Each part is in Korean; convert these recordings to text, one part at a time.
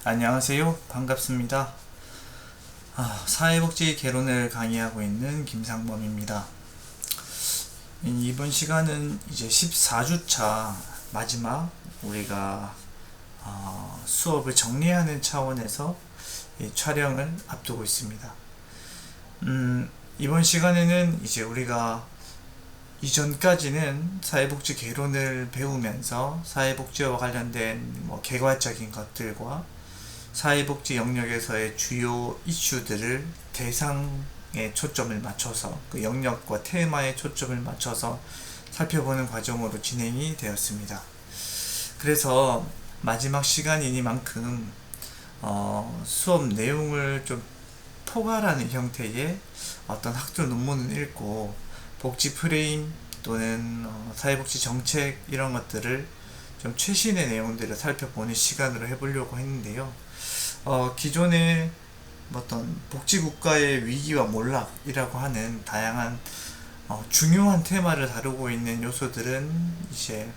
안녕하세요. 반갑습니다. 사회복지 개론을 강의하고 있는 김상범입니다. 이번 시간은 이제 14주차 마지막 우리가 수업을 정리하는 차원에서 촬영을 앞두고 있습니다. 이번 시간에는 이제 우리가 이전까지는 사회복지 개론을 배우면서 사회복지와 관련된 개괄적인 것들과 사회복지 영역에서의 주요 이슈들을 대상에 초점을 맞춰서 그 영역과 테마에 초점을 맞춰서 살펴보는 과정으로 진행이 되었습니다. 그래서 마지막 시간이니만큼 수업 내용을 좀 포괄하는 형태의 어떤 학술 논문을 읽고 복지 프레임 또는 사회복지 정책 이런 것들을 좀 최신의 내용들을 살펴보는 시간으로 해보려고 했는데요. 기존의 어떤 복지국가의 위기와 몰락이라고 하는 다양한 중요한 테마를 다루고 있는 요소들은 이제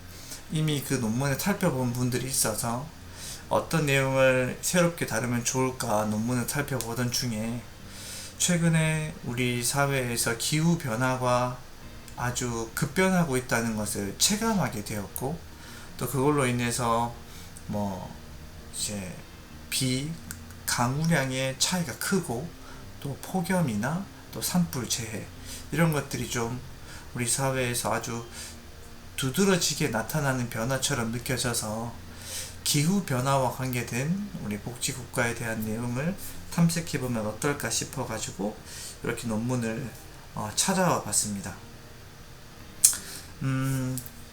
이미 그 논문을 살펴본 분들이 있어서 어떤 내용을 새롭게 다루면 좋을까 논문을 살펴보던 중에 최근에 우리 사회에서 기후변화가 아주 급변하고 있다는 것을 체감하게 되었고, 또 그걸로 인해서 이제 강우량의 차이가 크고, 또 폭염이나 또 산불 재해 이런 것들이 좀 우리 사회에서 아주 두드러지게 나타나는 변화처럼 느껴져서 기후변화와 관계된 우리 복지국가에 대한 내용을 탐색해보면 어떨까 싶어가지고 이렇게 논문을 찾아와 봤습니다.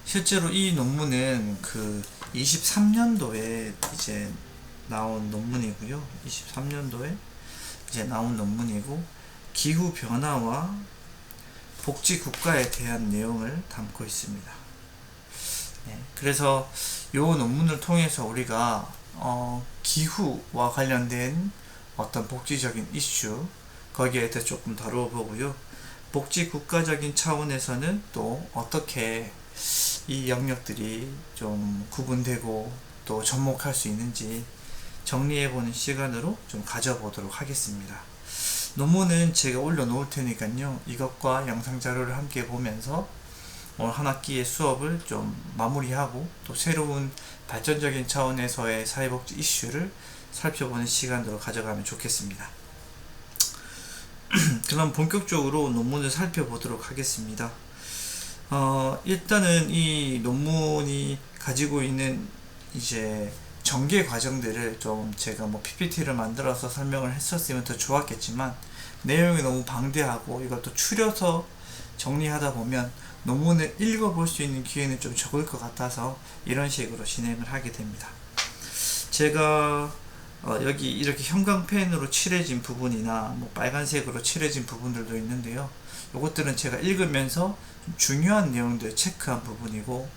실제로 이 논문은 그 23년도에 이제 나온 논문이고요. 23년도에 이제 나온 논문이고, 기후변화와 복지국가에 대한 내용을 담고 있습니다. 그래서 이 논문을 통해서 우리가 기후와 관련된 어떤 복지적인 이슈 거기에 대해 조금 다루어 보고요. 복지 국가적인 차원에서는 또 어떻게 이 영역들이 좀 구분되고 또 접목할 수 있는지 정리해보는 시간으로 좀 가져보도록 하겠습니다. 논문은 제가 올려놓을 테니까요. 이것과 영상 자료를 함께 보면서 오늘 한 학기의 수업을 좀 마무리하고 또 새로운 발전적인 차원에서의 사회복지 이슈를 살펴보는 시간으로 가져가면 좋겠습니다. 그럼 본격적으로 논문을 살펴보도록 하겠습니다. 일단은 이 논문이 가지고 있는 이제 전개 과정들을 좀 제가 PPT를 만들어서 설명을 했었으면 더 좋았겠지만, 내용이 너무 방대하고 이것도 추려서 정리하다 보면 논문을 읽어볼 수 있는 기회는 좀 적을 것 같아서 이런 식으로 진행을 하게 됩니다. 제가 여기 이렇게 형광펜으로 칠해진 부분이나 빨간색으로 칠해진 부분들도 있는데요. 이것들은 제가 읽으면서 중요한 내용들 체크한 부분이고,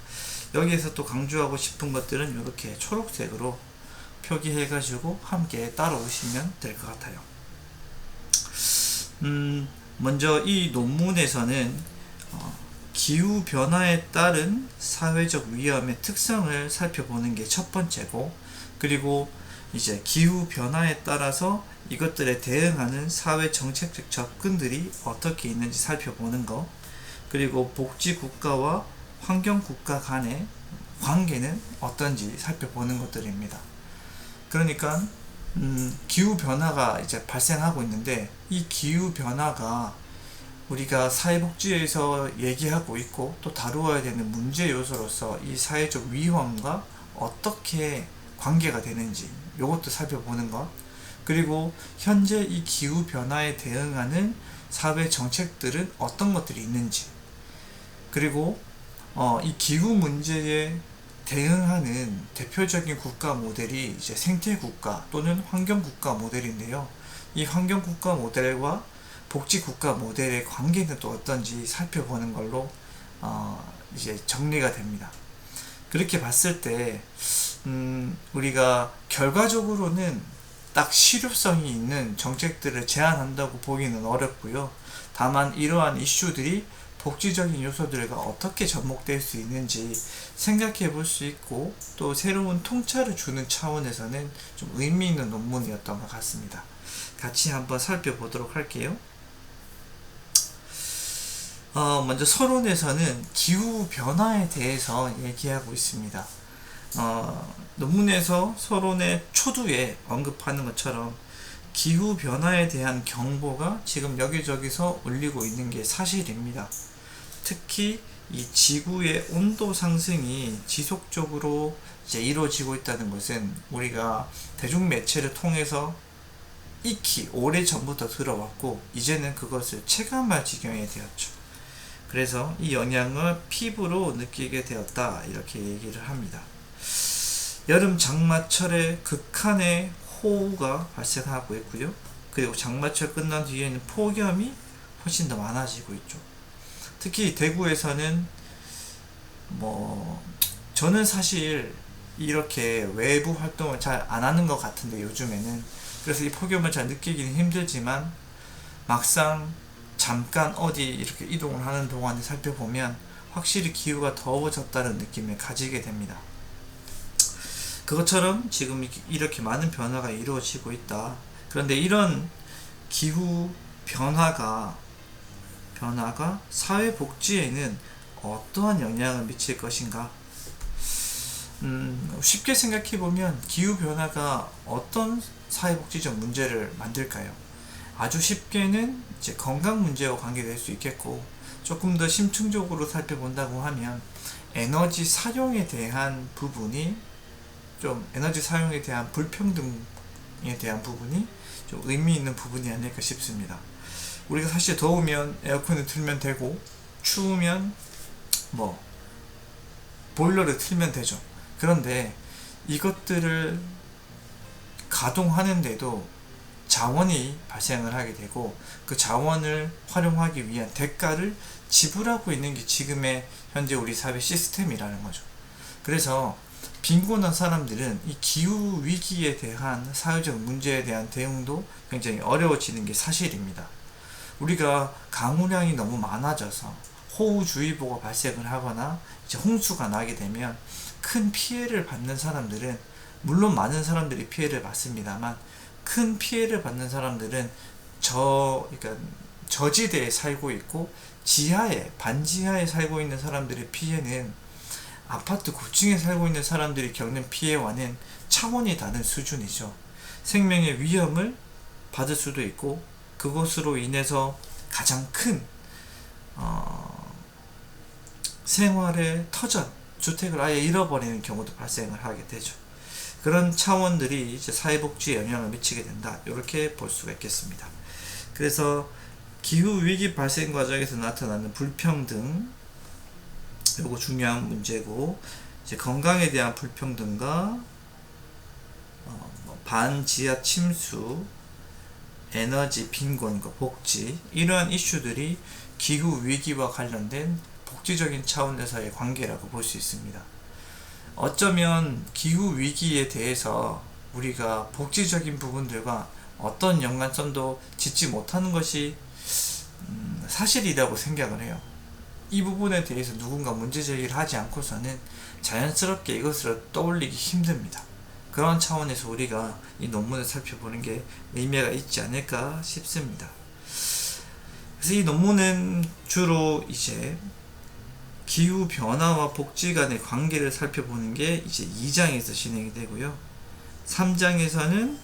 여기에서 또 강조하고 싶은 것들은 이렇게 초록색으로 표기해가지고 함께 따라오시면 될 것 같아요. 먼저 이 논문에서는 기후변화에 따른 사회적 위험의 특성을 살펴보는 게 첫 번째고, 그리고 이제 기후변화에 따라서 이것들에 대응하는 사회 정책적 접근들이 어떻게 있는지 살펴보는 거, 그리고 복지국가와 환경국가 간의 관계는 어떤지 살펴보는 것들입니다. 그러니까 기후변화가 이제 발생하고 있는데, 이 기후변화가 우리가 사회복지에서 얘기하고 있고 또 다루어야 되는 문제 요소로서 이 사회적 위험과 어떻게 관계가 되는지 이것도 살펴보는 것, 그리고 현재 이 기후변화에 대응하는 사회 정책들은 어떤 것들이 있는지, 그리고 이 기후 문제에 대응하는 대표적인 국가 모델이 이제 생태국가 또는 환경국가 모델인데요. 이 환경국가 모델과 복지국가 모델의 관계는 또 어떤지 살펴보는 걸로 이제 정리가 됩니다. 그렇게 봤을 때 우리가 결과적으로는 딱 실효성이 있는 정책들을 제안한다고 보기는 어렵고요. 다만 이러한 이슈들이 복지적인 요소들과 어떻게 접목될 수 있는지 생각해 볼 수 있고, 또 새로운 통찰을 주는 차원에서는 좀 의미 있는 논문이었던 것 같습니다. 같이 한번 살펴보도록 할게요. 먼저 서론에서는 기후 변화에 대해서 얘기하고 있습니다. 논문에서 서론의 초두에 언급하는 것처럼 기후 변화에 대한 경보가 지금 여기저기서 울리고 있는 게 사실입니다. 특히 이 지구의 온도 상승이 지속적으로 이제 이루어지고 있다는 것은 우리가 대중 매체를 통해서 익히 오래 전부터 들어왔고, 이제는 그것을 체감할 지경이 되었죠. 그래서 이 영향을 피부로 느끼게 되었다, 이렇게 얘기를 합니다. 여름 장마철에 극한의 호우가 발생하고 있고요. 그리고 장마철 끝난 뒤에는 폭염이 훨씬 더 많아지고 있죠. 특히 대구에서는 저는 사실 이렇게 외부 활동을 잘 안 하는 것 같은데 요즘에는, 그래서 이 폭염을 잘 느끼기는 힘들지만 막상 잠깐 어디 이렇게 이동을 하는 동안에 살펴보면 확실히 기후가 더워졌다는 느낌을 가지게 됩니다. 그것처럼 지금 이렇게 많은 변화가 이루어지고 있다. 그런데 이런 기후 변화가 사회복지에는 어떠한 영향을 미칠 것인가? 쉽게 생각해보면 기후변화가 어떤 사회복지적 문제를 만들까요? 아주 쉽게는 이제 건강 문제와 관계될 수 있겠고, 조금 더 심층적으로 살펴본다고 하면 에너지 사용에 대한 부분이 에너지 사용에 대한 불평등에 대한 부분이 좀 의미 있는 부분이 아닐까 싶습니다. 우리가 사실 더우면 에어컨을 틀면 되고, 추우면 보일러를 틀면 되죠. 그런데 이것들을 가동하는데도 자원이 발생을 하게 되고, 그 자원을 활용하기 위한 대가를 지불하고 있는 게 지금의 현재 우리 사회 시스템이라는 거죠. 그래서 빈곤한 사람들은 이 기후 위기에 대한 사회적 문제에 대한 대응도 굉장히 어려워지는 게 사실입니다. 우리가 강우량이 너무 많아져서 호우주의보가 발생을 하거나 이제 홍수가 나게 되면 큰 피해를 받는 사람들은, 물론 많은 사람들이 피해를 받습니다만, 큰 피해를 받는 사람들은 그러니까 저지대에 살고 있고 반지하에 살고 있는 사람들의 피해는 아파트 고층에 살고 있는 사람들이 겪는 피해와는 차원이 다른 수준이죠. 생명의 위험을 받을 수도 있고, 그것으로 인해서 가장 큰 생활의 터전, 주택을 아예 잃어버리는 경우도 발생을 하게 되죠. 그런 차원들이 이제 사회복지에 영향을 미치게 된다, 이렇게 볼 수가 있겠습니다. 그래서 기후위기 발생 과정에서 나타나는 불평등, 이거 중요한 문제고, 이제 건강에 대한 불평등과 반지하 침수, 에너지 빈곤과 복지, 이러한 이슈들이 기후위기와 관련된 복지적인 차원에서의 관계라고 볼 수 있습니다. 어쩌면 기후위기에 대해서 우리가 복지적인 부분들과 어떤 연관성도 짓지 못하는 것이 사실이라고 생각을 해요. 이 부분에 대해서 누군가 문제제기를 하지 않고서는 자연스럽게 이것을 떠올리기 힘듭니다. 그런 차원에서 우리가 이 논문을 살펴보는 게 의미가 있지 않을까 싶습니다. 그래서 이 논문은 주로 이제 기후 변화와 복지 간의 관계를 살펴보는 게 이제 2장에서 진행이 되고요. 3장에서는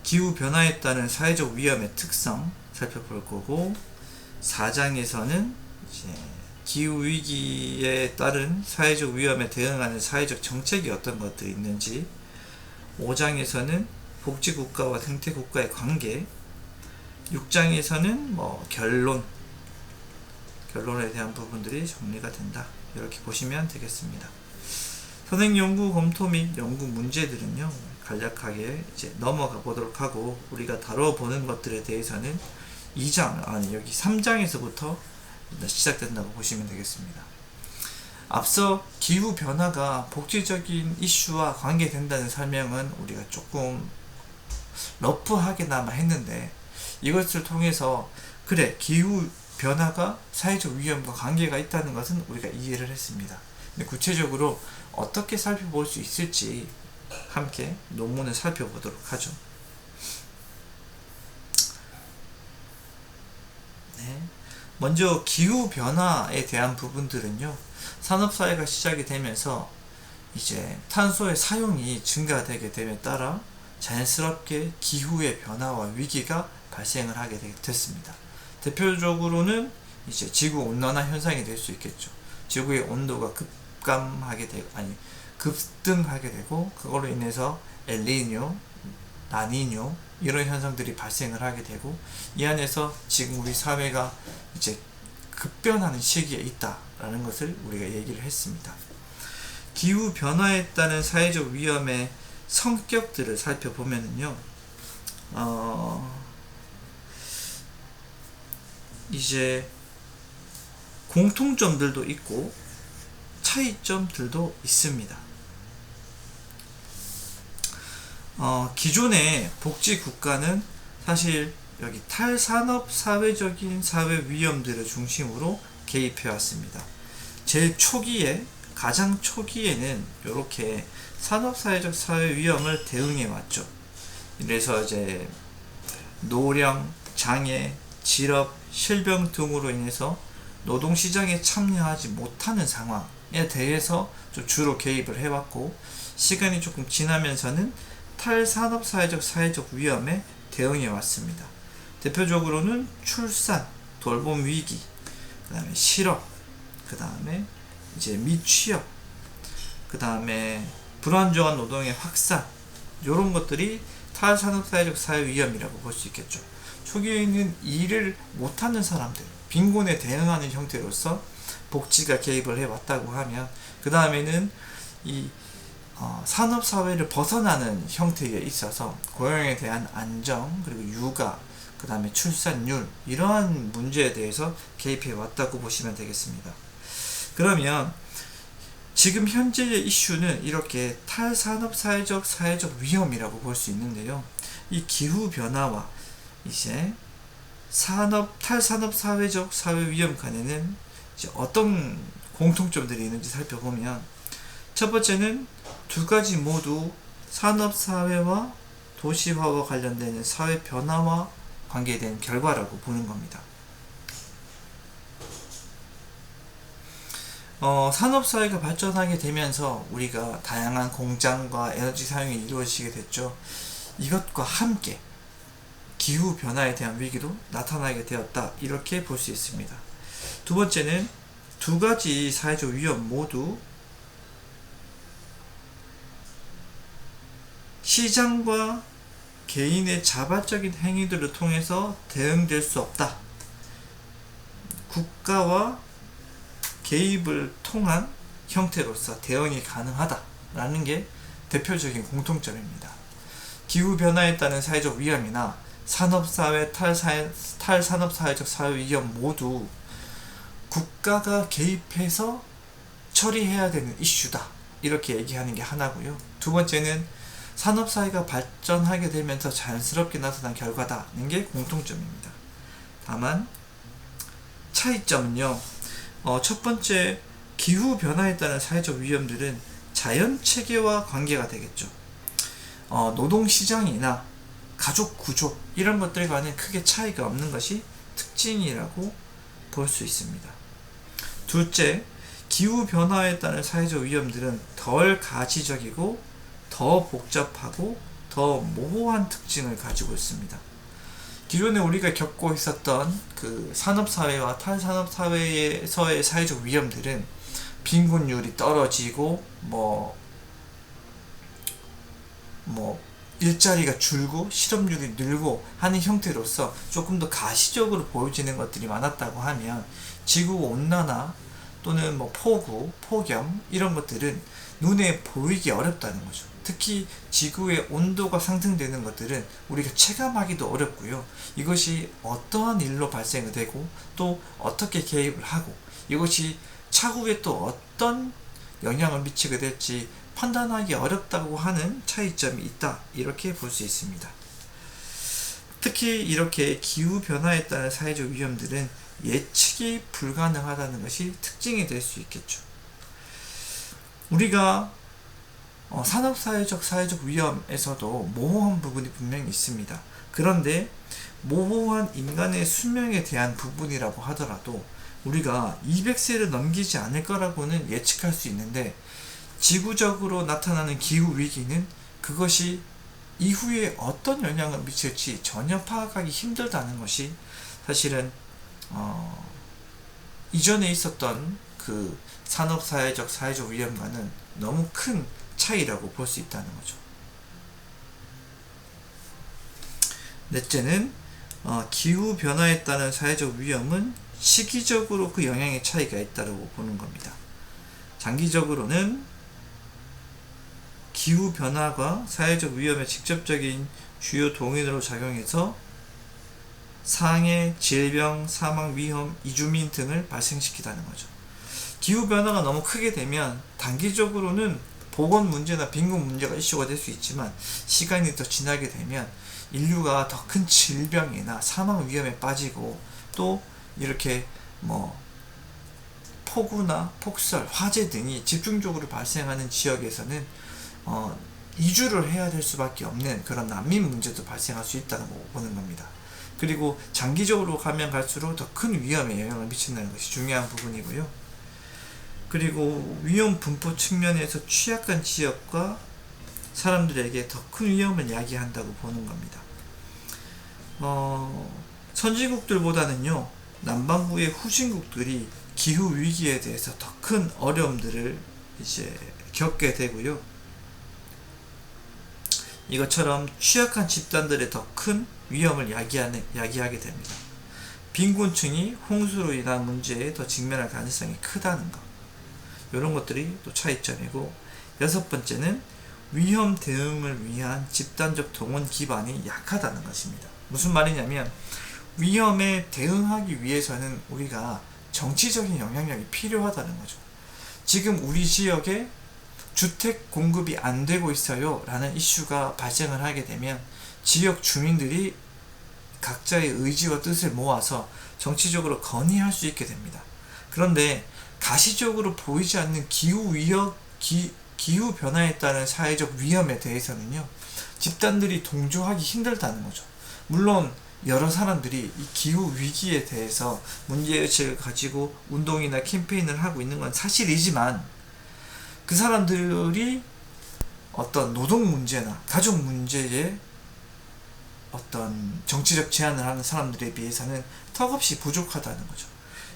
기후 변화에 따른 사회적 위험의 특성 살펴볼 거고, 4장에서는 이제 기후 위기에 따른 사회적 위험에 대응하는 사회적 정책이 어떤 것들이 있는지, 5장에서는 복지국가와 생태국가의 관계, 6장에서는 결론에 대한 부분들이 정리가 된다, 이렇게 보시면 되겠습니다. 선행 연구 검토 및 연구 문제들은요, 간략하게 이제 넘어가 보도록 하고, 우리가 다뤄보는 것들에 대해서는 3장에서부터 시작된다고 보시면 되겠습니다. 앞서 기후 변화가 복지적인 이슈와 관계된다는 설명은 우리가 조금 러프하게나마 했는데, 이것을 통해서 기후 변화가 사회적 위험과 관계가 있다는 것은 우리가 이해를 했습니다. 근데 구체적으로 어떻게 살펴볼 수 있을지 함께 논문을 살펴보도록 하죠. 네. 먼저 기후변화에 대한 부분들은요, 산업사회가 시작이 되면서 이제 탄소의 사용이 증가되게 됨에 따라 자연스럽게 기후의 변화와 위기가 발생을 하게 됐습니다. 대표적으로는 이제 지구 온난화 현상이 될 수 있겠죠. 지구의 온도가 급등하게 되고, 그걸로 인해서 엘니뇨, 라니뇨 이런 현상들이 발생을 하게 되고, 이 안에서 지금 우리 사회가 이제 급변하는 시기에 있다라는 것을 우리가 얘기를 했습니다. 기후 변화에 따른 사회적 위험의 성격들을 살펴보면은요, 이제 공통점들도 있고 차이점들도 있습니다. 기존의 복지 국가는 사실 여기 탈산업 사회적인 사회 위험들을 중심으로 개입해 왔습니다. 제일 초기에, 가장 초기에는 이렇게 산업사회적 사회 위험을 대응해 왔죠. 그래서 이제 노령, 장애, 질업, 실병 등으로 인해서 노동시장에 참여하지 못하는 상황에 대해서 좀 주로 개입을 해왔고, 시간이 조금 지나면서는 탈산업사회적 사회적 위험에 대응해 왔습니다. 대표적으로는 출산, 돌봄 위기, 그 다음에 실업, 그 다음에 이제 미취업, 그 다음에 불안정한 노동의 확산, 이런 것들이 탈산업사회적 사회 위험이라고 볼 수 있겠죠. 초기에는 일을 못하는 사람들, 빈곤에 대응하는 형태로서 복지가 개입을 해왔다고 하면, 그 다음에는 이 산업사회를 벗어나는 형태에 있어서 고용에 대한 안정, 그리고 육아, 그 다음에 출산율, 이러한 문제에 대해서 개입해 왔다고 보시면 되겠습니다. 그러면 지금 현재의 이슈는 이렇게 탈산업사회적 사회적 위험이라고 볼 수 있는데요, 이 기후변화와 이제 탈산업 사회적 사회 위험 간에는 이제 어떤 공통점들이 있는지 살펴보면, 첫 번째는 두 가지 모두 산업 사회와 도시화와 관련되는 사회 변화와 관계된 결과라고 보는 겁니다. 산업사회가 발전하게 되면서 우리가 다양한 공장과 에너지 사용이 이루어지게 됐죠. 이것과 함께 기후변화에 대한 위기도 나타나게 되었다, 이렇게 볼 수 있습니다. 두 번째는 두 가지 사회적 위험 모두 시장과 개인의 자발적인 행위들을 통해서 대응될 수 없다. 국가와 개입을 통한 형태로서 대응이 가능하다라는 게 대표적인 공통점입니다. 기후변화에 따른 사회적 위험이나 산업사회, 탈산업사회적 사회 위험 모두 국가가 개입해서 처리해야 되는 이슈다, 이렇게 얘기하는 게 하나고요. 두 번째는 산업사회가 발전하게 되면서 자연스럽게 나타난 결과다는 게 공통점입니다. 다만 차이점은요, 첫 번째, 기후변화에 따른 사회적 위험들은 자연체계와 관계가 되겠죠. 노동시장이나 가족 구조, 이런 것들과는 크게 차이가 없는 것이 특징이라고 볼 수 있습니다. 둘째, 기후변화에 따른 사회적 위험들은 덜 가시적이고 더 복잡하고 더 모호한 특징을 가지고 있습니다. 기존에 우리가 겪고 있었던 그 산업사회와 탈산업사회에서의 사회적 위험들은 빈곤율이 떨어지고 일자리가 줄고 실업률이 늘고 하는 형태로서 조금 더 가시적으로 보여지는 것들이 많았다고 하면, 지구온난화 또는 폭우, 폭염, 이런 것들은 눈에 보이기 어렵다는 거죠. 특히 지구의 온도가 상승되는 것들은 우리가 체감하기도 어렵고요. 이것이 어떠한 일로 발생이 되고 또 어떻게 개입을 하고 이것이 차후에 또 어떤 영향을 미치게 될지 판단하기 어렵다고 하는 차이점이 있다, 이렇게 볼 수 있습니다. 특히 이렇게 기후변화에 따른 사회적 위험들은 예측이 불가능하다는 것이 특징이 될 수 있겠죠. 우리가 산업사회적 위험에서도 모호한 부분이 분명히 있습니다. 그런데 모호한 인간의 수명에 대한 부분이라고 하더라도 우리가 200세를 넘기지 않을 거라고는 예측할 수 있는데, 지구적으로 나타나는 기후위기는 그것이 이후에 어떤 영향을 미칠지 전혀 파악하기 힘들다는 것이 사실은 이전에 있었던 그 사회적 위험과는 너무 큰 차이라고 볼 수 있다는 거죠. 넷째는 기후변화에 따른 사회적 위험은 시기적으로 그 영향의 차이가 있다고 보는 겁니다. 장기적으로는 기후변화가 사회적 위험의 직접적인 주요 동인으로 작용해서 상해, 질병, 사망, 위험, 이주민 등을 발생시키다는 거죠. 기후변화가 너무 크게 되면 단기적으로는 보건 문제나 빈곤 문제가 이슈가 될 수 있지만, 시간이 더 지나게 되면 인류가 더 큰 질병이나 사망 위험에 빠지고, 또 이렇게 폭우나 폭설, 화재 등이 집중적으로 발생하는 지역에서는 이주를 해야 될 수밖에 없는 그런 난민 문제도 발생할 수 있다고 보는 겁니다. 그리고 장기적으로 가면 갈수록 더 큰 위험에 영향을 미친다는 것이 중요한 부분이고요. 그리고 위험 분포 측면에서 취약한 지역과 사람들에게 더 큰 위험을 야기한다고 보는 겁니다. 선진국들보다는요, 남반구의 후진국들이 기후 위기에 대해서 더 큰 어려움들을 겪게 되고요. 이것처럼 취약한 집단들의 더 큰 위험을 야기하게 됩니다. 빈곤층이 홍수로 인한 문제에 더 직면할 가능성이 크다는 것, 이런 것들이 또 차이점이고, 여섯 번째는 위험 대응을 위한 집단적 동원 기반이 약하다는 것입니다. 무슨 말이냐면, 위험에 대응하기 위해서는 우리가 정치적인 영향력이 필요하다는 거죠. 지금 우리 지역에 주택 공급이 안 되고 있어요 라는 이슈가 발생을 하게 되면 지역 주민들이 각자의 의지와 뜻을 모아서 정치적으로 건의할 수 있게 됩니다. 그런데 가시적으로 보이지 않는 기후 변화에 따른 사회적 위험에 대해서는요, 집단들이 동조하기 힘들다는 거죠. 물론 여러 사람들이 이 기후 위기에 대해서 문제의식을 가지고 운동이나 캠페인을 하고 있는 건 사실이지만, 그 사람들이 어떤 노동 문제나 가족 문제에 어떤 정치적 제안을 하는 사람들에 비해서는 턱없이 부족하다는 거죠.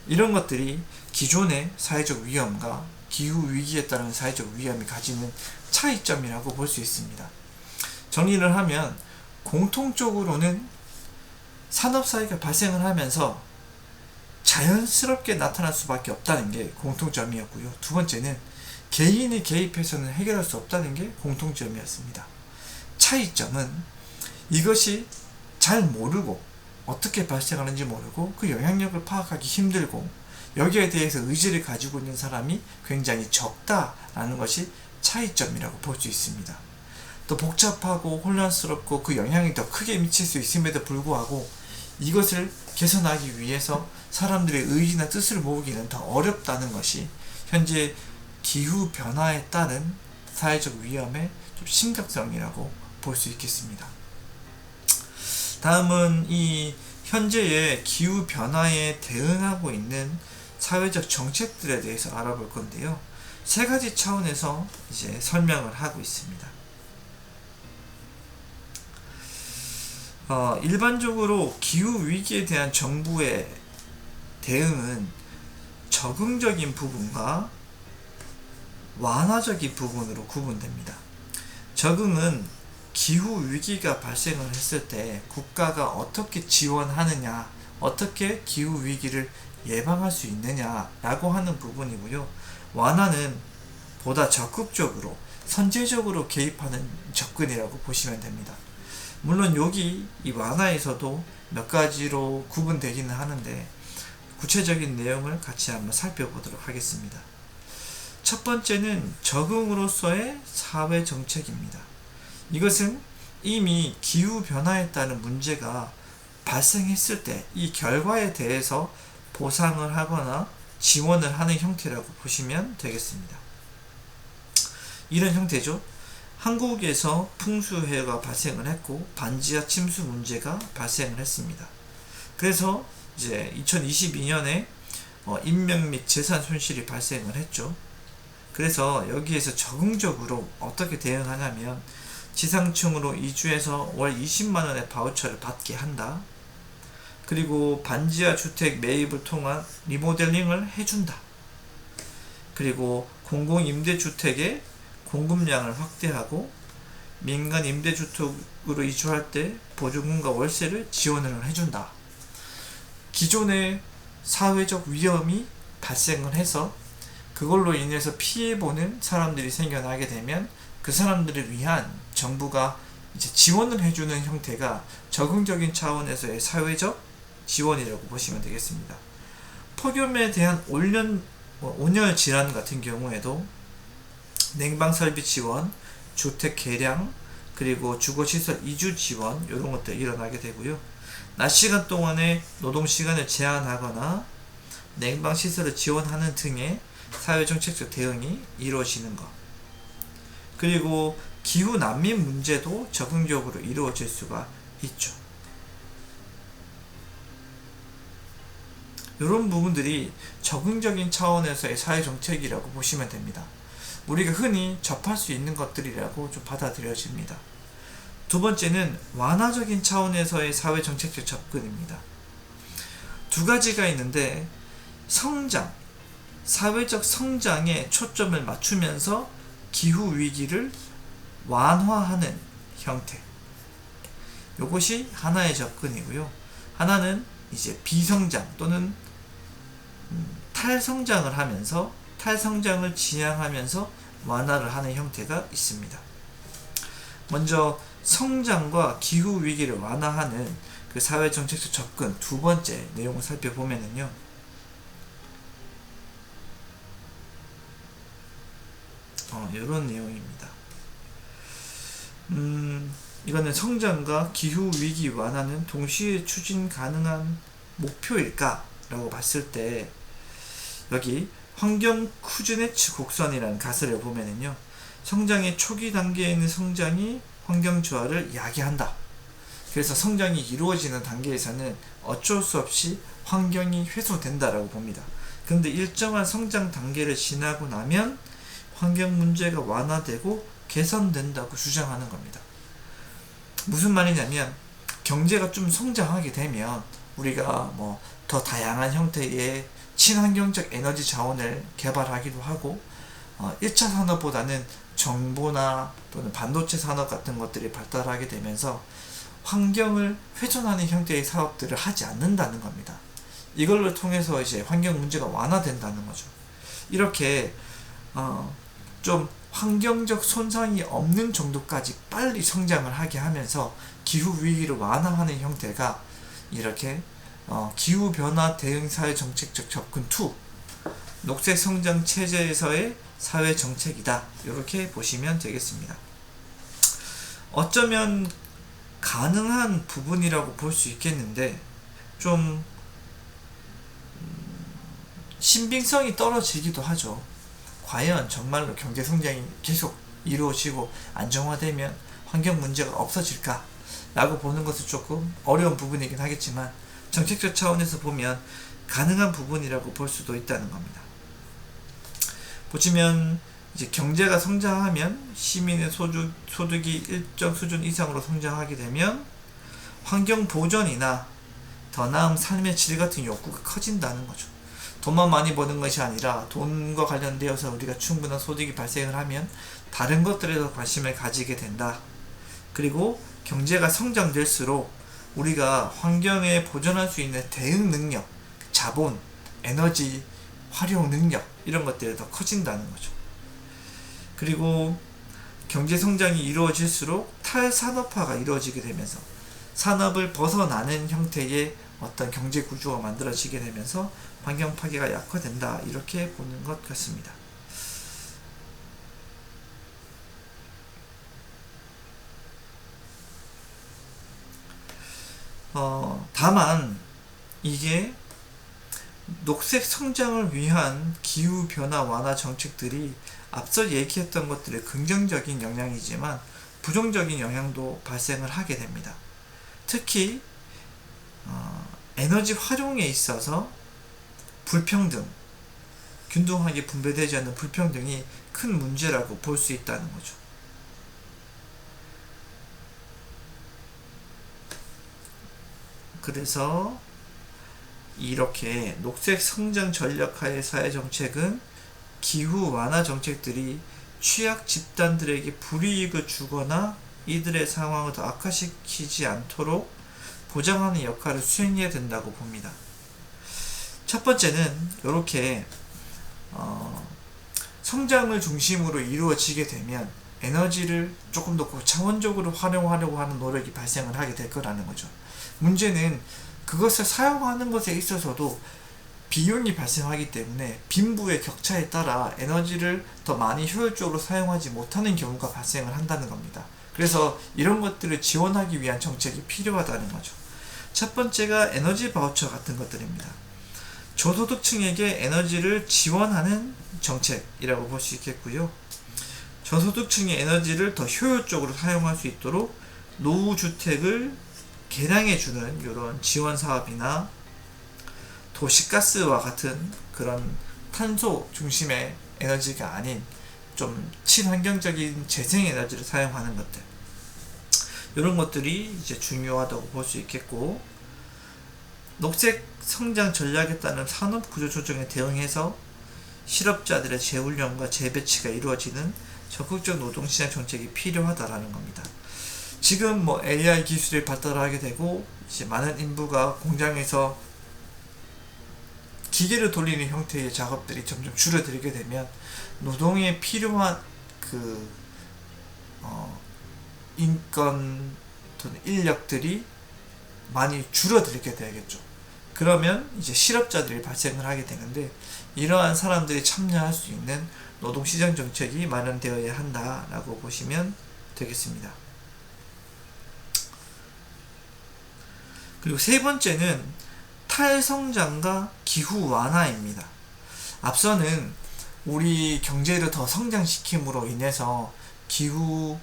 이런 것들이 기존의 사회적 위험과 기후 위기에 따른 사회적 위험이 가지는 차이점이라고 볼 수 있습니다. 정리를 하면, 공통적으로는 산업사회가 발생을 하면서 자연스럽게 나타날 수밖에 없다는 게 공통점이었고요. 두 번째는 개인이 개입해서는 해결할 수 없다는 게 공통점이었습니다. 차이점은 이것이 잘 모르고, 어떻게 발생하는지 모르고, 그 영향력을 파악하기 힘들고, 여기에 대해서 의지를 가지고 있는 사람이 굉장히 적다라는 것이 차이점이라고 볼 수 있습니다. 또 복잡하고 혼란스럽고 그 영향이 더 크게 미칠 수 있음에도 불구하고, 이것을 개선하기 위해서 사람들의 의지나 뜻을 모으기는 더 어렵다는 것이 현재 기후 변화에 따른 사회적 위험의 좀 심각성이라고 볼 수 있겠습니다. 다음은 이 현재의 기후 변화에 대응하고 있는 사회적 정책들에 대해서 알아볼 건데요. 세 가지 차원에서 설명을 하고 있습니다. 일반적으로 기후 위기에 대한 정부의 대응은 적응적인 부분과 완화적인 부분으로 구분됩니다. 적응은 기후 위기가 발생을 했을 때 국가가 어떻게 지원하느냐, 어떻게 기후 위기를 예방할 수 있느냐라고 하는 부분이고요. 완화는 보다 적극적으로 선제적으로 개입하는 접근이라고 보시면 됩니다. 물론 여기 이 완화에서도 몇 가지로 구분되기는 하는데, 구체적인 내용을 같이 한번 살펴보도록 하겠습니다. 첫 번째는 적응으로서의 사회 정책입니다. 이것은 이미 기후 변화에 따른 문제가 발생했을 때 이 결과에 대해서 보상을 하거나 지원을 하는 형태라고 보시면 되겠습니다. 이런 형태죠. 한국에서 풍수해가 발생을 했고 반지하 침수 문제가 발생을 했습니다. 그래서 이제 2022년에 인명 및 재산 손실이 발생을 했죠. 그래서 여기에서 적응적으로 어떻게 대응하냐면 지상층으로 이주해서 월 20만원의 바우처를 받게 한다. 그리고 반지하 주택 매입을 통한 리모델링을 해준다. 그리고 공공임대주택의 공급량을 확대하고 민간 임대주택으로 이주할 때 보증금과 월세를 지원을 해준다. 기존의 사회적 위험이 발생을 해서 그걸로 인해서 피해보는 사람들이 생겨나게 되면 그 사람들을 위한 정부가 이제 지원을 해주는 형태가 적응적인 차원에서의 사회적 지원이라고 보시면 되겠습니다. 폭염에 대한 온열 질환 같은 경우에도 냉방 설비 지원, 주택 개량, 그리고 주거시설 이주 지원 이런 것들이 일어나게 되고요. 낮 시간 동안에 노동시간을 제한하거나 냉방시설을 지원하는 등의 사회정책적 대응이 이루어지는 것. 그리고 기후 난민 문제도 적응적으로 이루어질 수가 있죠. 이런 부분들이 적응적인 차원에서의 사회정책이라고 보시면 됩니다. 우리가 흔히 접할 수 있는 것들이라고 좀 받아들여집니다. 두 번째는 완화적인 차원에서의 사회정책적 접근입니다. 두 가지가 있는데 성장, 사회적 성장에 초점을 맞추면서 기후위기를 완화하는 형태. 이것이 하나의 접근이고요. 하나는 이제 비성장 또는 탈성장을 하면서 탈성장을 지향하면서 완화를 하는 형태가 있습니다. 먼저 성장과 기후위기를 완화하는 그 사회정책적 접근 두 번째 내용을 살펴보면은요. 이런 내용입니다. 이거는 성장과 기후위기 완화는 동시에 추진 가능한 목표일까? 라고 봤을 때 여기 환경 쿠즈네츠 곡선이라는 가설을 보면은요. 성장의 초기 단계에 있는 성장이 환경 조화를 야기한다. 그래서 성장이 이루어지는 단계에서는 어쩔 수 없이 환경이 훼손된다라고 봅니다. 그런데 일정한 성장 단계를 지나고 나면 환경 문제가 완화되고 개선된다고 주장하는 겁니다. 무슨 말이냐면 경제가 좀 성장하게 되면 우리가 더 다양한 형태의 친환경적 에너지 자원을 개발하기도 하고 1차 산업보다는 정보나 또는 반도체 산업 같은 것들이 발달하게 되면서 환경을 훼손하는 형태의 사업들을 하지 않는다는 겁니다. 이걸로 통해서 이제 환경 문제가 완화된다는 거죠. 이렇게 좀 환경적 손상이 없는 정도까지 빨리 성장을 하게 하면서 기후위기를 완화하는 형태가 이렇게 기후변화 대응 사회 정책적 접근 2 녹색 성장 체제에서의 사회 정책이다. 이렇게 보시면 되겠습니다. 어쩌면 가능한 부분이라고 볼 수 있겠는데 좀 신빙성이 떨어지기도 하죠. 과연 정말로 경제 성장이 계속 이루어지고 안정화되면 환경 문제가 없어질까? 라고 보는 것은 조금 어려운 부분이긴 하겠지만 정책적 차원에서 보면 가능한 부분이라고 볼 수도 있다는 겁니다. 보시면 이제 경제가 성장하면 시민의 소득이 일정 수준 이상으로 성장하게 되면 환경 보전이나 더 나은 삶의 질 같은 욕구가 커진다는 거죠. 돈만 많이 버는 것이 아니라 돈과 관련되어서 우리가 충분한 소득이 발생을 하면 다른 것들에도 관심을 가지게 된다. 그리고 경제가 성장될수록 우리가 환경에 보존할 수 있는 대응 능력, 자본, 에너지 활용 능력 이런 것들이 더 커진다는 거죠. 그리고 경제 성장이 이루어질수록 탈산업화가 이루어지게 되면서 산업을 벗어나는 형태의 어떤 경제 구조가 만들어지게 되면서 환경 파괴가 약화된다. 이렇게 보는 것 같습니다. 다만 이게 녹색 성장을 위한 기후변화 완화 정책들이 앞서 얘기했던 것들의 긍정적인 영향이지만 부정적인 영향도 발생을 하게 됩니다. 특히 에너지 활용에 있어서 불평등, 균등하게 분배되지 않는 불평등이 큰 문제라고 볼 수 있다는 거죠. 그래서 이렇게 녹색 성장 전략하의 사회 정책은 기후 완화 정책들이 취약 집단들에게 불이익을 주거나 이들의 상황을 더 악화시키지 않도록 보장하는 역할을 수행해야 된다고 봅니다. 첫 번째는 이렇게 성장을 중심으로 이루어지게 되면 에너지를 조금 더 고차원적으로 활용하려고 하는 노력이 발생을 하게 될 거라는 거죠. 문제는 그것을 사용하는 것에 있어서도 비용이 발생하기 때문에 빈부의 격차에 따라 에너지를 더 많이 효율적으로 사용하지 못하는 경우가 발생을 한다는 겁니다. 그래서 이런 것들을 지원하기 위한 정책이 필요하다는 거죠. 첫 번째가 에너지 바우처 같은 것들입니다. 저소득층에게 에너지를 지원하는 정책이라고 볼 수 있겠고요. 저소득층의 에너지를 더 효율적으로 사용할 수 있도록 노후주택을 개량해주는 이런 지원 사업이나 도시가스와 같은 그런 탄소 중심의 에너지가 아닌 좀 친환경적인 재생에너지를 사용하는 것들, 이런 것들이 이제 중요하다고 볼 수 있겠고, 녹색 성장 전략에 따른 산업 구조 조정에 대응해서 실업자들의 재훈련과 재배치가 이루어지는 적극적 노동시장 정책이 필요하다라는 겁니다. 지금 AI 기술이 발달하게 되고 이제 많은 인부가 공장에서 기계를 돌리는 형태의 작업들이 점점 줄어들게 되면 노동에 필요한 인건 또는 인력들이 많이 줄어들게 되겠죠. 그러면 이제 실업자들이 발생을 하게 되는데, 이러한 사람들이 참여할 수 있는 노동시장 정책이 마련되어야 한다라고 보시면 되겠습니다. 그리고 세 번째는 탈성장과 기후 완화입니다. 앞서는 우리 경제를 더 성장시킴으로 인해서 기후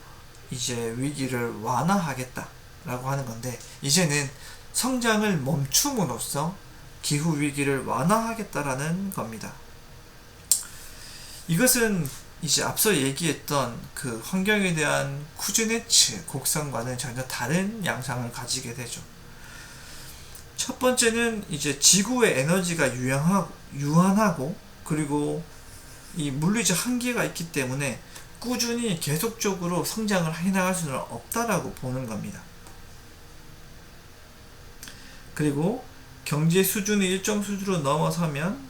위기를 완화하겠다라고 하는 건데, 이제는 성장을 멈춤으로써 기후 위기를 완화하겠다라는 겁니다. 이것은 이제 앞서 얘기했던 그 환경에 대한 쿠즈네츠 곡선과는 전혀 다른 양상을 가지게 되죠. 첫 번째는 이제 지구의 에너지가 유한하고 그리고 이 물리적 한계가 있기 때문에 꾸준히 계속적으로 성장을 해나갈 수는 없다라고 보는 겁니다. 그리고 경제 수준이 일정 수준으로 넘어서면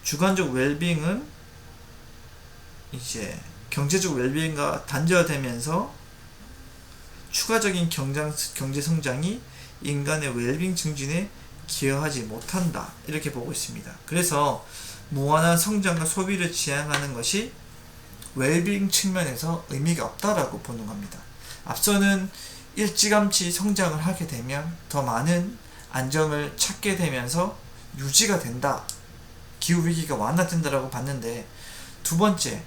주관적 웰빙은 이제 경제적 웰빙과 단절되면서 추가적인 경제 성장이 인간의 웰빙 증진에 기여하지 못한다, 이렇게 보고 있습니다. 그래서 무한한 성장과 소비를 지향하는 것이 웰빙 측면에서 의미가 없다라고 보는 겁니다. 앞서는 일찌감치 성장을 하게 되면 더 많은 안정을 찾게 되면서 유지가 된다, 기후위기가 완화된다라고 봤는데, 두 번째,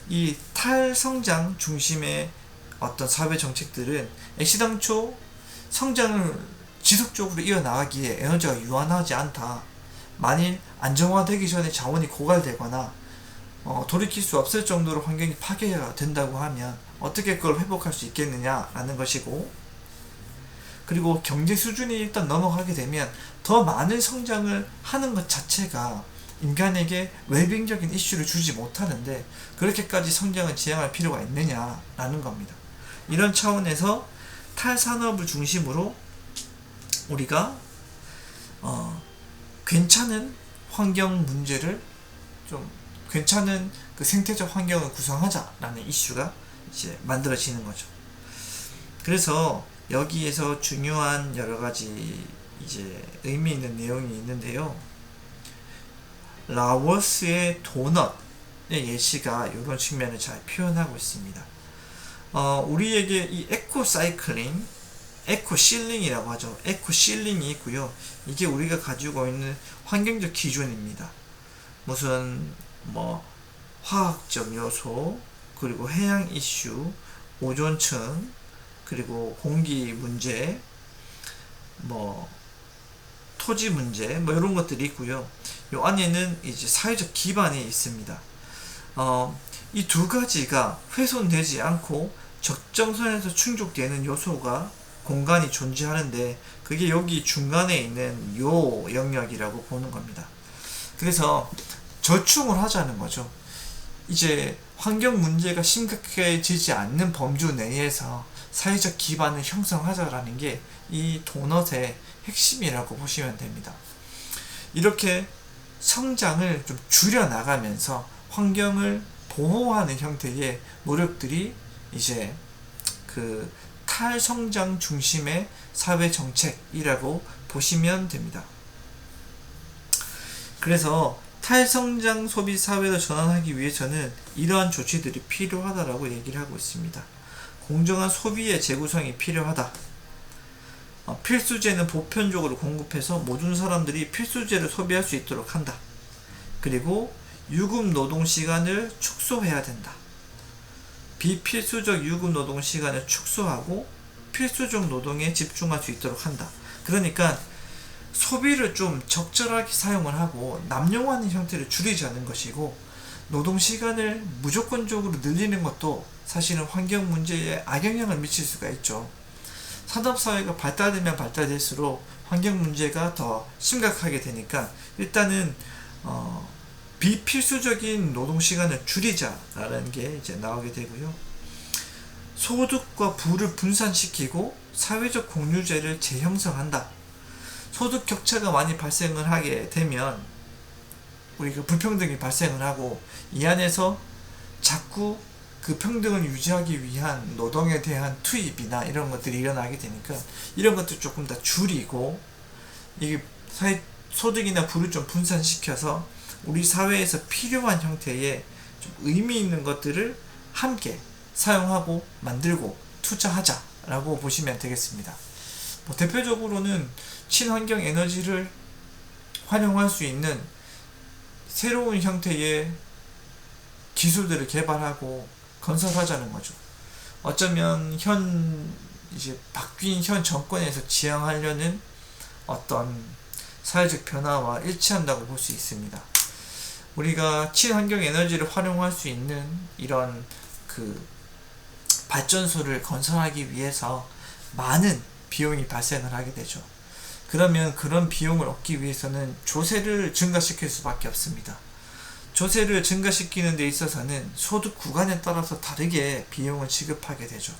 이 탈성장 중심의 어떤 사회 정책들은 애시당초 성장을 지속적으로 이어나가기에 에너지가 유한하지 않다, 만일 안정화되기 전에 자원이 고갈되거나 돌이킬 수 없을 정도로 환경이 파괴가 된다고 하면 어떻게 그걸 회복할 수 있겠느냐라는 것이고, 그리고 경제 수준이 일단 넘어가게 되면 더 많은 성장을 하는 것 자체가 인간에게 웰빙적인 이슈를 주지 못하는데 그렇게까지 성장을 지향할 필요가 있느냐라는 겁니다. 이런 차원에서 탈산업을 중심으로 우리가 괜찮은 환경 문제를, 좀 괜찮은 그 생태적 환경을 구성하자라는 이슈가 이제 만들어지는 거죠. 그래서 여기에서 중요한 여러 가지 이제 의미 있는 내용이 있는데요. 라오스의 도넛의 예시가 이런 측면을 잘 표현하고 있습니다. 우리에게 이 에코사이클링, 에코실링이라고 하죠. 에코실링이 있고요. 이게 우리가 가지고 있는 환경적 기준입니다. 무슨 뭐 화학적 요소, 그리고 해양 이슈, 오존층, 그리고 공기 문제, 뭐 토지 문제, 뭐 이런 것들이 있고요. 요 안에는 이제 사회적 기반이 있습니다. 이 두 가지가 훼손되지 않고 적정선에서 충족되는 요소가 공간이 존재하는데, 그게 여기 중간에 있는 요 영역이라고 보는 겁니다. 그래서 절충을 하자는 거죠. 이제 환경 문제가 심각해지지 않는 범주 내에서 사회적 기반을 형성하자라는 게 이 도넛의 핵심이라고 보시면 됩니다. 이렇게 성장을 좀 줄여나가면서 환경을 보호하는 형태의 노력들이 이제 그 탈성장 중심의 사회 정책이라고 보시면 됩니다. 그래서 탈성장 소비 사회로 전환하기 위해서는 이러한 조치들이 필요하다라고 얘기를 하고 있습니다. 공정한 소비의 재구성이 필요하다. 필수재는 보편적으로 공급해서 모든 사람들이 필수재를 소비할 수 있도록 한다. 그리고 유급 노동 시간을 축소해야 된다. 비필수적 유급 노동 시간을 축소하고 필수적 노동에 집중할 수 있도록 한다. 그러니까 소비를 좀 적절하게 사용을 하고 남용하는 형태를 줄이자는 것이고, 노동 시간을 무조건적으로 늘리는 것도 사실은 환경 문제에 악영향을 미칠 수가 있죠. 산업사회가 발달되면 발달될수록 환경 문제가 더 심각하게 되니까 일단은 비필수적인 노동시간을 줄이자라는 게 이제 나오게 되고요. 소득과 부를 분산시키고 사회적 공유제를 재형성한다. 소득 격차가 많이 발생을 하게 되면 우리가 불평등이 발생을 하고, 이 안에서 자꾸 그 평등을 유지하기 위한 노동에 대한 투입이나 이런 것들이 일어나게 되니까 이런 것들 조금 더 줄이고, 이게 소득이나 부를 좀 분산시켜서 우리 사회에서 필요한 형태의 좀 의미 있는 것들을 함께 사용하고 만들고 투자하자라고 보시면 되겠습니다. 대표적으로는 친환경 에너지를 활용할 수 있는 새로운 형태의 기술들을 개발하고 건설하자는 거죠. 어쩌면 이제 바뀐 현 정권에서 지향하려는 어떤 사회적 변화와 일치한다고 볼 수 있습니다. 우리가 친환경 에너지를 활용할 수 있는 이런 그 발전소를 건설하기 위해서 많은 비용이 발생을 하게 되죠. 그러면 그런 비용을 얻기 위해서는 조세를 증가시킬 수밖에 없습니다. 조세를 증가시키는 데 있어서는 소득 구간에 따라서 다르게 비용을 지급하게 되죠.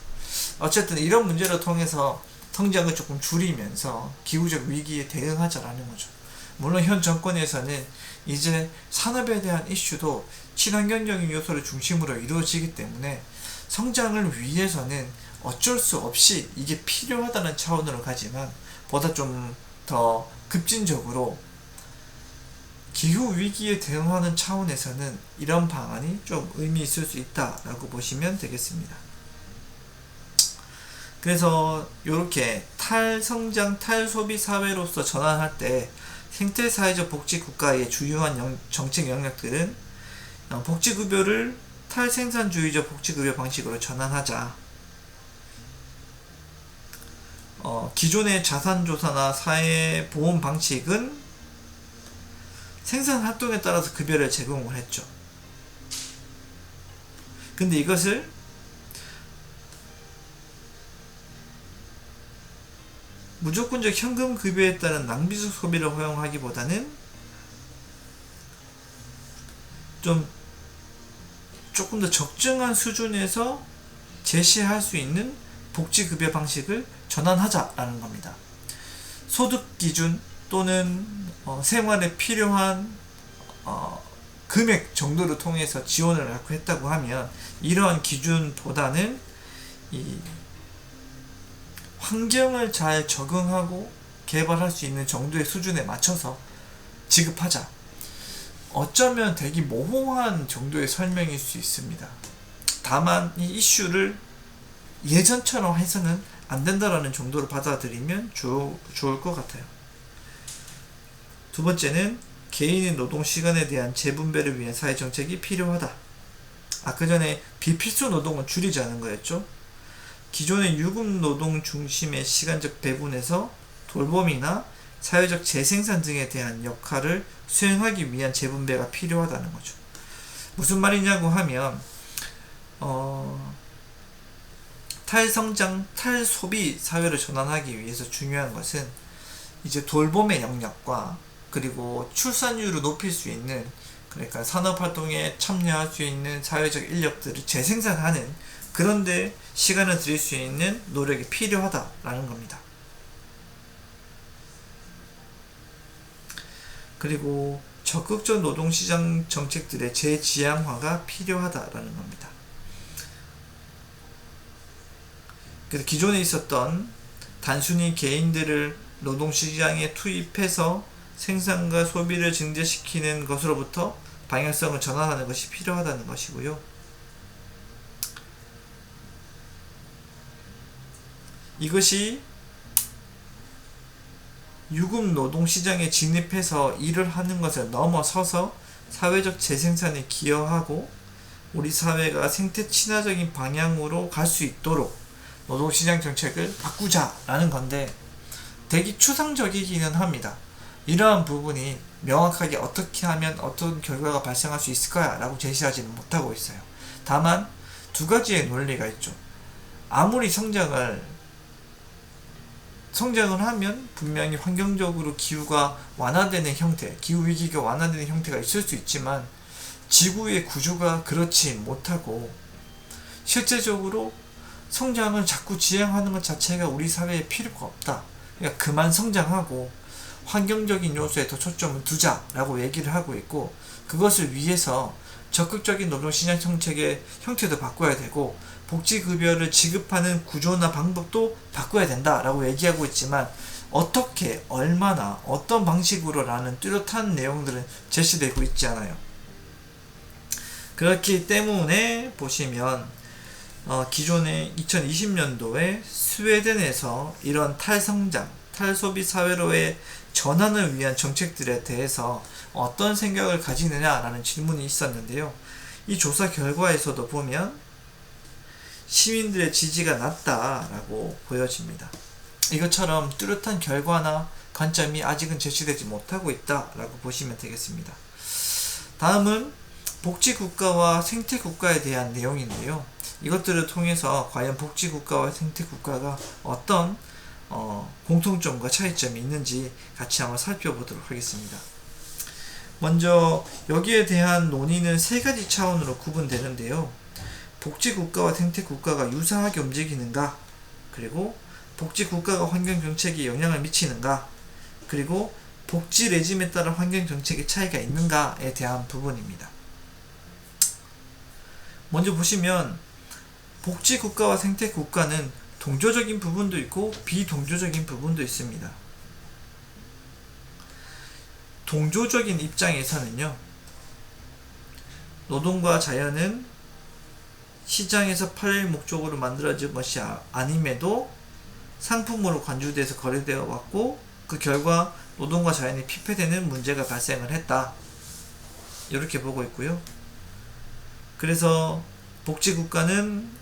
어쨌든 이런 문제를 통해서 성장을 조금 줄이면서 기후적 위기에 대응하자라는 거죠. 물론 현 정권에서는 이제 산업에 대한 이슈도 친환경적인 요소를 중심으로 이루어지기 때문에 성장을 위해서는 어쩔 수 없이 이게 필요하다는 차원으로 가지만, 보다 좀 더 급진적으로 기후 위기에 대응하는 차원에서는 이런 방안이 좀 의미 있을 수 있다라고 보시면 되겠습니다. 그래서 이렇게 탈성장 탈소비 사회로서 전환할 때 생태사회적 복지국가의 주요한 정책 영역들은 복지급여를 탈생산주의적 복지급여 방식으로 전환하자, 기존의 자산조사나 사회보험 방식은 생산활동에 따라서 급여를 제공을 했죠. 근데 이것을 무조건적 현금 급여에 따른 낭비적 소비를 허용하기보다는 조금 더 적정한 수준에서 제시할 수 있는 복지급여 방식을 전환하자라는 겁니다. 소득 기준 또는 생활에 필요한 금액 정도를 통해서 지원을 했다고 하면, 이러한 기준보다는 이 환경을 잘 적응하고 개발할 수 있는 정도의 수준에 맞춰서 지급하자. 어쩌면 되게 모호한 정도의 설명일 수 있습니다. 다만 이 이슈를 예전처럼 해서는 안 된다라는 정도로 받아들이면 좋을 것 같아요. 두 번째는 개인의 노동 시간에 대한 재분배를 위한 사회 정책이 필요하다. 그 전에 비필수 노동은 줄이자는 거였죠. 기존의 유급 노동 중심의 시간적 배분에서 돌봄이나 사회적 재생산 등에 대한 역할을 수행하기 위한 재분배가 필요하다는 거죠. 무슨 말이냐고 하면 탈성장, 탈소비 사회로 전환하기 위해서 중요한 것은 이제 돌봄의 영역과 그리고 출산율을 높일 수 있는, 그러니까 산업활동에 참여할 수 있는 사회적 인력들을 재생산하는 그런데 시간을 들일 수 있는 노력이 필요하다라는 겁니다. 그리고 적극적 노동시장 정책들의 재지향화가 필요하다라는 겁니다. 그래서 기존에 있었던 단순히 개인들을 노동시장에 투입해서 생산과 소비를 증대시키는 것으로부터 방향성을 전환하는 것이 필요하다는 것이고요. 이것이 유급 노동시장에 진입해서 일을 하는 것을 넘어서서 사회적 재생산에 기여하고 우리 사회가 생태 친화적인 방향으로 갈 수 있도록 노동시장 정책을 바꾸자라는 건데, 되게 추상적이기는 합니다. 이러한 부분이 명확하게 어떻게 하면 어떤 결과가 발생할 수 있을까 라고 제시하지는 못하고 있어요. 다만 두 가지의 논리가 있죠. 아무리 성장을 하면 분명히 환경적으로 기후가 완화되는 형태, 기후위기가 완화되는 형태가 있을 수 있지만 지구의 구조가 그렇지 못하고 실제적으로 성장을 자꾸 지향하는 것 자체가 우리 사회에 필요가 없다. 그러니까 그만 성장하고 환경적인 요소에 더 초점을 두자라고 얘기를 하고 있고, 그것을 위해서 적극적인 노동시장 정책의 형태도 바꿔야 되고 복지급여를 지급하는 구조나 방법도 바꿔야 된다라고 얘기하고 있지만, 어떻게, 얼마나, 어떤 방식으로라는 뚜렷한 내용들은 제시되고 있지 않아요. 그렇기 때문에 보시면 기존의 2020년도에 스웨덴에서 이런 탈성장, 탈소비 사회로의 전환을 위한 정책들에 대해서 어떤 생각을 가지느냐라는 질문이 있었는데요. 이 조사 결과에서도 보면 시민들의 지지가 낮다라고 보여집니다. 이것처럼 뚜렷한 결과나 관점이 아직은 제시되지 못하고 있다라고 보시면 되겠습니다. 다음은 복지국가와 생태국가에 대한 내용인데요. 이것들을 통해서 과연 복지국가와 생태국가가 어떤 공통점과 차이점이 있는지 같이 한번 살펴보도록 하겠습니다. 먼저 여기에 대한 논의는 세 가지 차원으로 구분되는데요. 복지국가와 생태국가가 유사하게 움직이는가, 그리고 복지국가가 환경정책에 영향을 미치는가, 그리고 복지 레짐에 따라 환경정책의 차이가 있는가에 대한 부분입니다. 먼저 보시면 복지국가와 생태국가는 동조적인 부분도 있고 비동조적인 부분도 있습니다. 동조적인 입장에서는요, 노동과 자연은 시장에서 팔릴 목적으로 만들어진 것이 아님에도 상품으로 간주돼서 거래되어 왔고, 그 결과 노동과 자연이 피폐되는 문제가 발생을 했다, 이렇게 보고 있고요. 그래서 복지국가는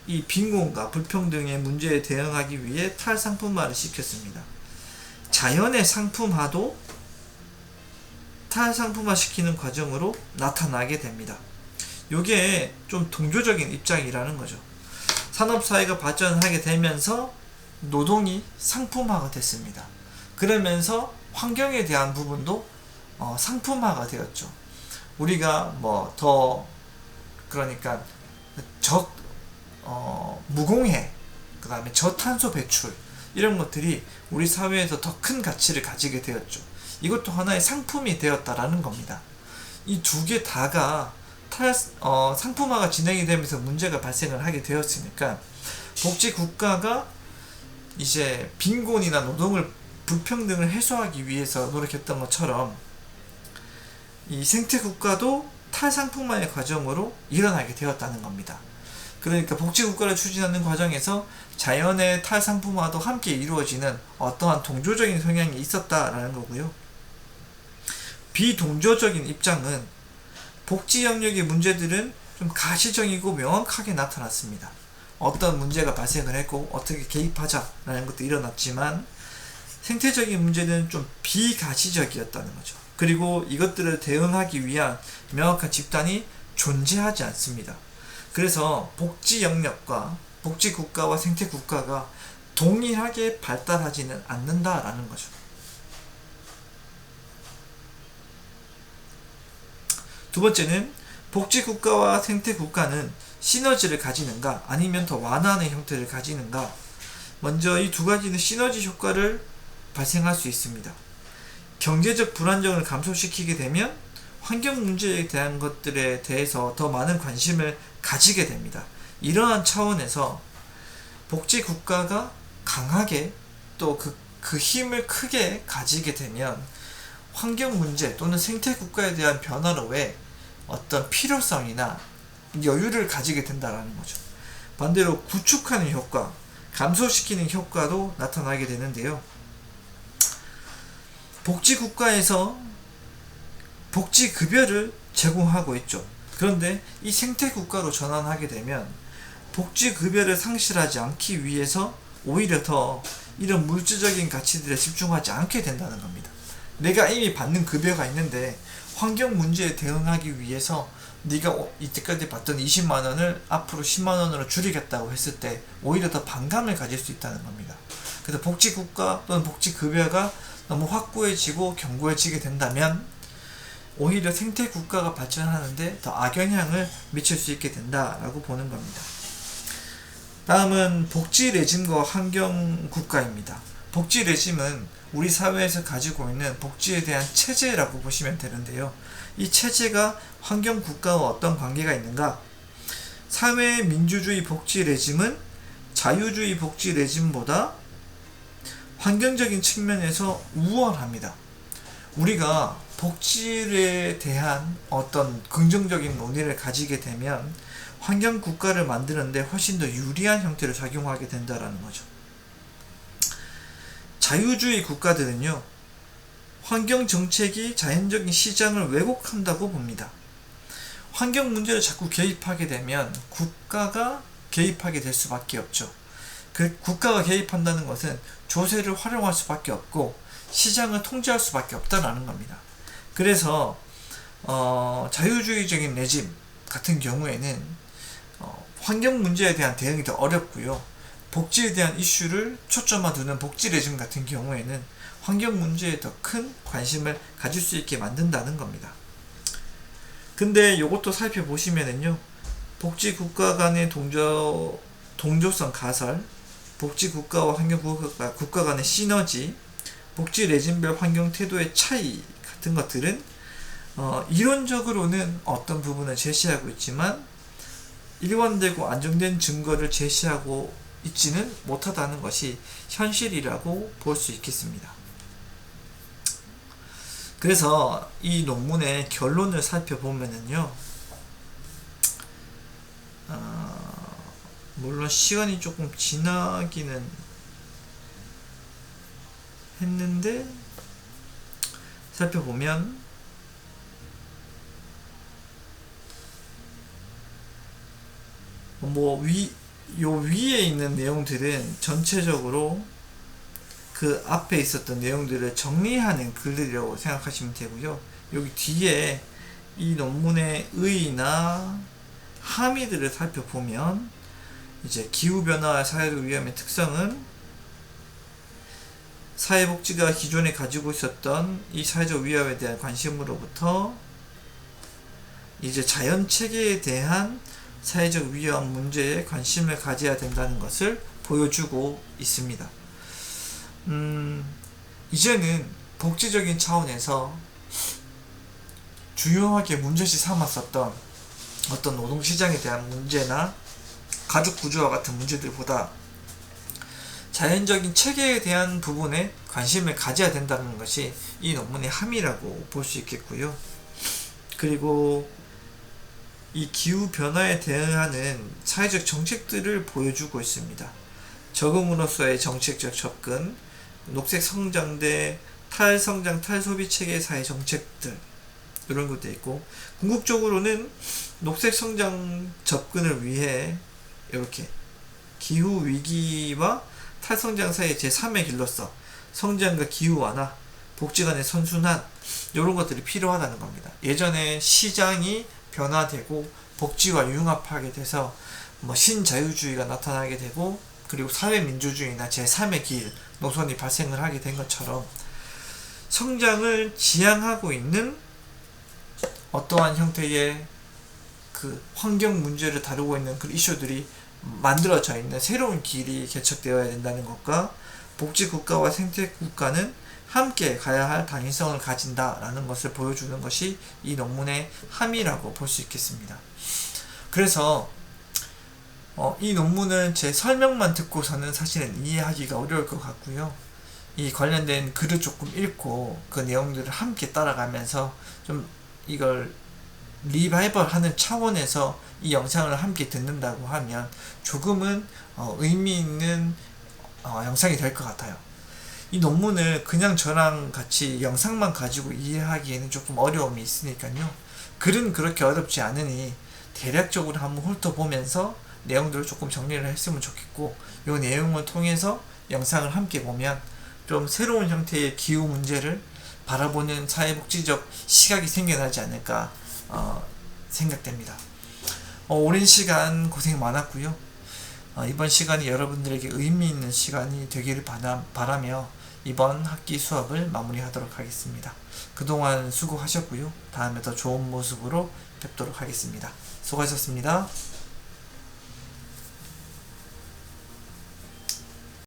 이 빈곤과 불평등의 문제에 대응하기 위해 탈상품화를 시켰습니다. 자연의 상품화도 탈상품화 시키는 과정으로 나타나게 됩니다. 이게 좀 동조적인 입장이라는 거죠. 산업사회가 발전하게 되면서 노동이 상품화가 됐습니다. 그러면서 환경에 대한 부분도 상품화가 되었죠. 우리가 그러니까 무공해, 그 다음에 저탄소 배출, 이런 것들이 우리 사회에서 더 큰 가치를 가지게 되었죠. 이것도 하나의 상품이 되었다라는 겁니다. 이 두 개 다가 상품화가 진행이 되면서 문제가 발생을 하게 되었으니까, 복지국가가 이제 빈곤이나 노동을 불평등을 해소하기 위해서 노력했던 것처럼 이 생태국가도 탈상품화의 과정으로 일어나게 되었다는 겁니다. 그러니까 복지국가를 추진하는 과정에서 자연의 탈상품화도 함께 이루어지는 어떠한 동조적인 성향이 있었다라는 거고요. 비동조적인 입장은 복지 영역의 문제들은 좀 가시적이고 명확하게 나타났습니다. 어떤 문제가 발생을 했고 어떻게 개입하자라는 것도 일어났지만 생태적인 문제는 좀 비가시적이었다는 거죠. 그리고 이것들을 대응하기 위한 명확한 집단이 존재하지 않습니다. 그래서 복지 영역과 복지 국가와 생태 국가가 동일하게 발달하지는 않는다라는 거죠. 두 번째는 복지 국가와 생태 국가는 시너지를 가지는가 아니면 더 완화하는 형태를 가지는가. 먼저 이 두 가지는 시너지 효과를 발생할 수 있습니다. 경제적 불안정을 감소시키게 되면 환경 문제에 대한 것들에 대해서 더 많은 관심을 가지게 됩니다. 이러한 차원에서 복지 국가가 강하게 또 그 힘을 크게 가지게 되면 환경 문제 또는 생태 국가에 대한 변화로의 어떤 필요성이나 여유를 가지게 된다는 거죠. 반대로 구축하는 효과, 감소시키는 효과도 나타나게 되는데요. 복지국가에서 복지급여를 제공하고 있죠. 그런데 이 생태국가로 전환하게 되면 복지급여를 상실하지 않기 위해서 오히려 더 이런 물질적인 가치들에 집중하지 않게 된다는 겁니다. 내가 이미 받는 급여가 있는데 환경 문제에 대응하기 위해서 네가 이때까지 받던 20만원을 앞으로 10만원으로 줄이겠다고 했을 때 오히려 더 반감을 가질 수 있다는 겁니다. 그래서 복지국가 또는 복지급여가 너무 확고해지고 견고해지게 된다면 오히려 생태국가가 발전하는데 더 악영향을 미칠 수 있게 된다라고 보는 겁니다. 다음은 복지 레짐과 환경 국가입니다. 복지 레짐은 우리 사회에서 가지고 있는 복지에 대한 체제라고 보시면 되는데요. 이 체제가 환경 국가와 어떤 관계가 있는가? 사회 민주주의 복지 레짐은 자유주의 복지 레짐보다 환경적인 측면에서 우월합니다. 우리가 복지에 대한 어떤 긍정적인 논의를 가지게 되면 환경 국가를 만드는데 훨씬 더 유리한 형태로 작용하게 된다는 거죠. 자유주의 국가들은요, 환경 정책이 자연적인 시장을 왜곡한다고 봅니다. 환경 문제를 자꾸 개입하게 되면 국가가 개입하게 될 수밖에 없죠. 그 국가가 개입한다는 것은 조세를 활용할 수밖에 없고 시장을 통제할 수밖에 없다는 겁니다. 그래서 자유주의적인 레짐 같은 경우에는 환경 문제에 대한 대응이 더 어렵고요. 복지에 대한 이슈를 초점화 두는 복지 레짐 같은 경우에는 환경 문제에 더 큰 관심을 가질 수 있게 만든다는 겁니다. 근데 이것도 살펴보시면은요, 복지 국가 간의 동조성 가설, 복지 국가와 환경 국가 간의 시너지, 복지 레짐별 환경 태도의 차이 같은 것들은 이론적으로는 어떤 부분을 제시하고 있지만 일관되고 안정된 증거를 제시하고 있지는 못하다는 것이 현실이라고 볼 수 있겠습니다. 그래서 이 논문의 결론을 살펴보면은요, 물론 시간이 조금 지나기는 했는데 살펴보면 요 위에 있는 내용들은 전체적으로 그 앞에 있었던 내용들을 정리하는 글들이라고 생각하시면 되고요. 여기 뒤에 이 논문의 의의나 함의들을 살펴보면 이제 기후변화와 사회적 위험의 특성은 사회복지가 기존에 가지고 있었던 이 사회적 위험에 대한 관심으로부터 이제 자연체계에 대한 사회적 위험 문제에 관심을 가져야 된다는 것을 보여주고 있습니다. 이제는 복지적인 차원에서 중요하게 문제시 삼았었던 어떤 노동시장에 대한 문제나 가족 구조와 같은 문제들보다 자연적인 체계에 대한 부분에 관심을 가져야 된다는 것이 이 논문의 함의라고 볼 수 있겠고요. 그리고 이 기후 변화에 대응하는 사회적 정책들을 보여주고 있습니다. 적응으로서의 정책적 접근, 녹색 성장 대 탈성장 탈소비 체계 사회 정책들, 이런 것도 있고, 궁극적으로는 녹색 성장 접근을 위해 이렇게 기후 위기와 탈성장 사이의 제3의 길로서 성장과 기후 완화, 복지 간의 선순환, 이런 것들이 필요하다는 겁니다. 예전에 시장이 변화되고 복지와 융합하게 돼서 신자유주의가 나타나게 되고, 그리고 사회민주주의나 제3의 길 노선이 발생을 하게 된 것처럼 성장을 지향하고 있는 어떠한 형태의 그 환경 문제를 다루고 있는 그 이슈들이 만들어져 있는 새로운 길이 개척되어야 된다는 것과, 복지국가와 생태국가는 함께 가야 할 당위성을 가진다라는 것을 보여주는 것이 이 논문의 함의라고 볼 수 있겠습니다. 그래서 이 논문은 제 설명만 듣고서는 사실은 이해하기가 어려울 것 같고요. 이 관련된 글을 조금 읽고 그 내용들을 함께 따라가면서 좀 이걸 리바이벌 하는 차원에서 이 영상을 함께 듣는다고 하면 조금은 의미 있는 영상이 될 것 같아요. 이 논문을 그냥 저랑 같이 영상만 가지고 이해하기에는 조금 어려움이 있으니까요. 글은 그렇게 어렵지 않으니 대략적으로 한번 훑어보면서 내용들을 조금 정리를 했으면 좋겠고, 이 내용을 통해서 영상을 함께 보면 좀 새로운 형태의 기후 문제를 바라보는 사회복지적 시각이 생겨나지 않을까 생각됩니다. 오랜 시간 고생 많았고요. 이번 시간이 여러분들에게 의미 있는 시간이 되기를 바라며 이번 학기 수업을 마무리하도록 하겠습니다. 그동안 수고하셨고요. 다음에 더 좋은 모습으로 뵙도록 하겠습니다. 수고하셨습니다.